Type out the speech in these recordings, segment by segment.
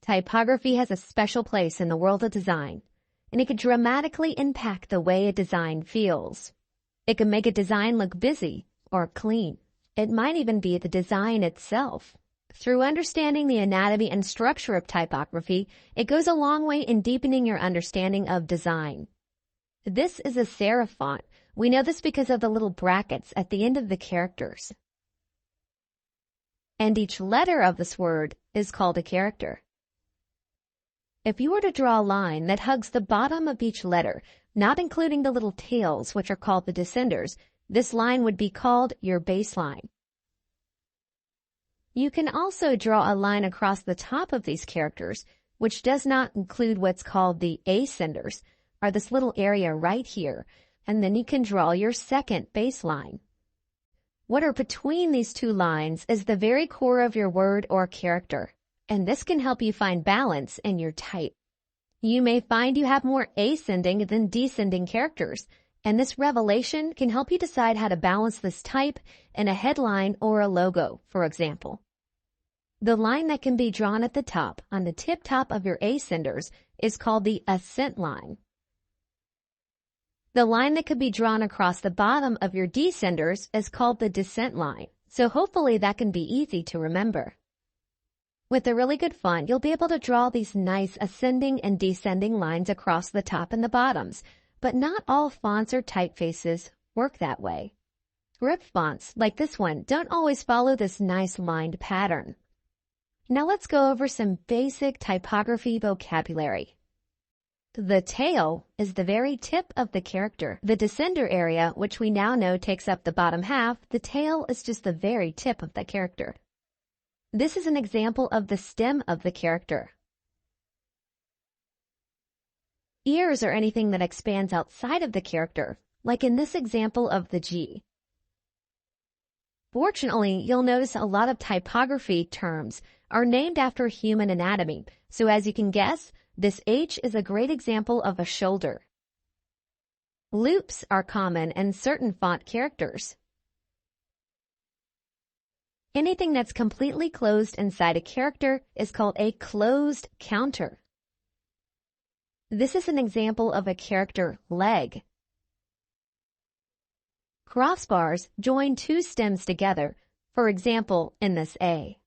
Typography has a special place in the world of design, and it can dramatically impact the way a design feels. It can make a design look busy or clean. It might even be the design itself. Through understanding the anatomy and structure of typography, it goes a long way in deepening your understanding of design. This is a serif font. We know this because of the little brackets at the end of the characters. And each letter of this word is called a character. If you were to draw a line that hugs the bottom of each letter, not including the little tails, which are called the descenders, this line would be called your baseline. You can also draw a line across the top of these characters, which does not include what's called the ascenders, or this little area right here, and then you can draw your second baseline. What are between these two lines is the very core of your word or character, and this can help you find balance in your type. You may find you have more ascending than descending characters, and this revelation can help you decide how to balance this type in a headline or a logo, for example. The line that can be drawn at the top, on the tip top of your ascenders, is called the ascent line. The line that could be drawn across the bottom of your descenders is called the descent line, so hopefully that can be easy to remember. With a really good font, you'll be able to draw these nice ascending and descending lines across the top and the bottoms, but not all fonts or typefaces work that way. Script fonts, like this one, don't always follow this nice lined pattern. Now let's go over some basic typography vocabulary. The tail is the very tip of the character. The descender area, which we now know takes up the bottom half, the tail is just the very tip of the character. This is an example of the stem of the character. Ears are anything that expands outside of the character, like in this example of the G. Fortunately, you'll notice a lot of typography terms are named after human anatomy, so as you can guess, this H is a great example of a shoulder. Loops are common in certain font characters. Anything that's completely closed inside a character is called a closed counter. This is an example of a character leg. Crossbars join two stems together, for example, in this A.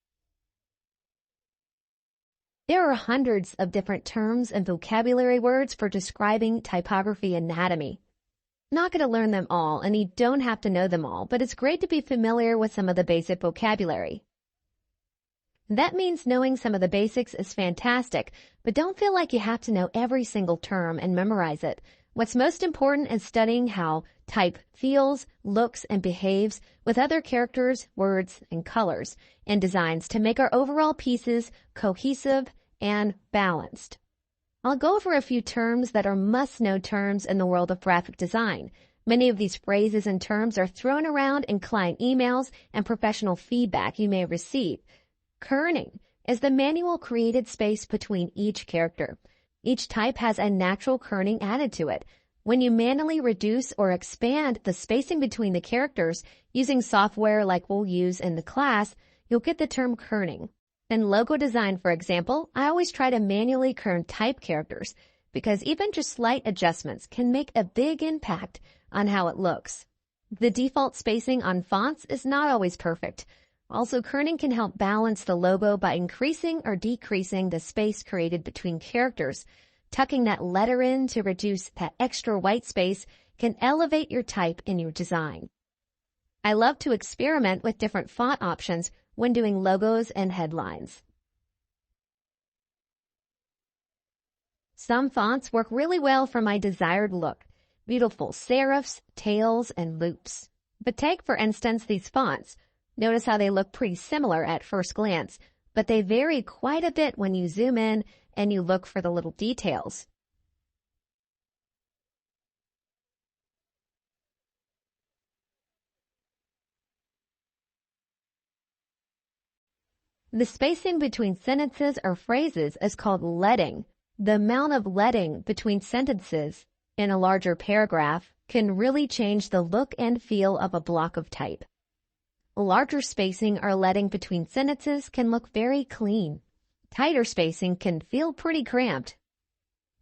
There are hundreds of different terms and vocabulary words for describing typography anatomy. Not going to learn them all, and you don't have to know them all, but it's great to be familiar with some of the basic vocabulary. That means knowing some of the basics is fantastic, but don't feel like you have to know every single term and memorize it. What's most important is studying how type feels, looks, and behaves with other characters, words, and colors and designs to make our overall pieces cohesive and balanced. I'll go over a few terms that are must-know terms in the world of graphic design. Many of these phrases and terms are thrown around in client emails and professional feedback you may receive. Kerning is the manual created space between each character. Each type has a natural kerning added to it. When you manually reduce or expand the spacing between the characters using software like we'll use in the class, you'll get the term kerning. In logo design, for example, I always try to manually kern type characters because even just slight adjustments can make a big impact on how it looks. The default spacing on fonts is not always perfect. Also, kerning can help balance the logo by increasing or decreasing the space created between characters. Tucking that letter in to reduce that extra white space can elevate your type in your design. I love to experiment with different font options when doing logos and headlines. Some fonts work really well for my desired look. Beautiful serifs, tails, and loops. But take, for instance, these fonts. Notice how they look pretty similar at first glance, but they vary quite a bit when you zoom in and you look for the little details. The spacing between sentences or phrases is called leading. The amount of leading between sentences in a larger paragraph can really change the look and feel of a block of type. Larger spacing or leading between sentences can look very clean. Tighter spacing can feel pretty cramped.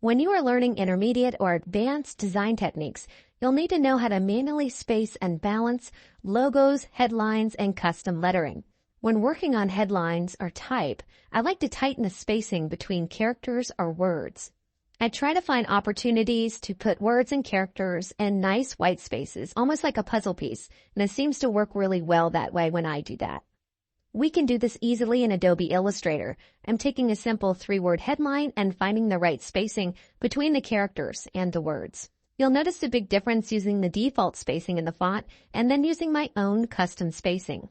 When you are learning intermediate or advanced design techniques, you'll need to know how to manually space and balance logos, headlines, and custom lettering. When working on headlines or type, I like to tighten the spacing between characters or words. I try to find opportunities to put words and characters in nice white spaces, almost like a puzzle piece, and it seems to work really well that way when I do that. We can do this easily in Adobe Illustrator. I'm taking a simple 3-word headline and finding the right spacing between the characters and the words. You'll notice the big difference using the default spacing in the font and then using my own custom spacing.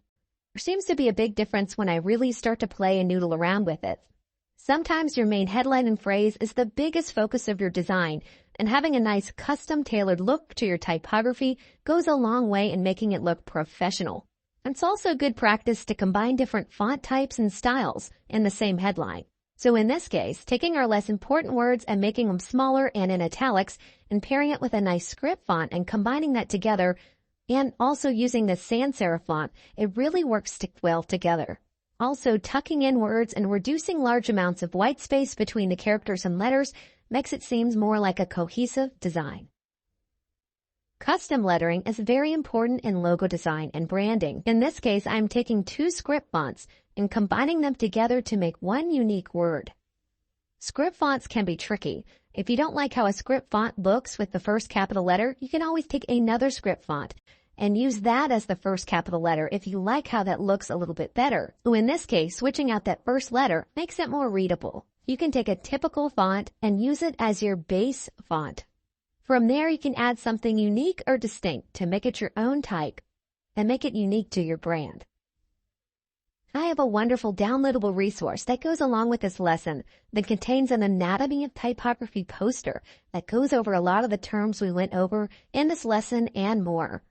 There seems to be a big difference when I really start to play and noodle around with it. Sometimes your main headline and phrase is the biggest focus of your design, and having a nice custom-tailored look to your typography goes a long way in making it look professional. It's also good practice to combine different font types and styles in the same headline. So in this case, taking our less important words and making them smaller and in italics and pairing it with a nice script font and combining that together and also using the sans serif font, it really works well together. Also, tucking in words and reducing large amounts of white space between the characters and letters makes it seem more like a cohesive design. Custom lettering is very important in logo design and branding. In this case, I'm taking 2 script fonts and combining them together to make one unique word. Script fonts can be tricky. If you don't like how a script font looks with the first capital letter, you can always take another script font and use that as the first capital letter if you like how that looks a little bit better. In this case, switching out that first letter makes it more readable. You can take a typical font and use it as your base font. From there, you can add something unique or distinct to make it your own type and make it unique to your brand. I have a wonderful downloadable resource that goes along with this lesson that contains an anatomy of typography poster that goes over a lot of the terms we went over in this lesson and more.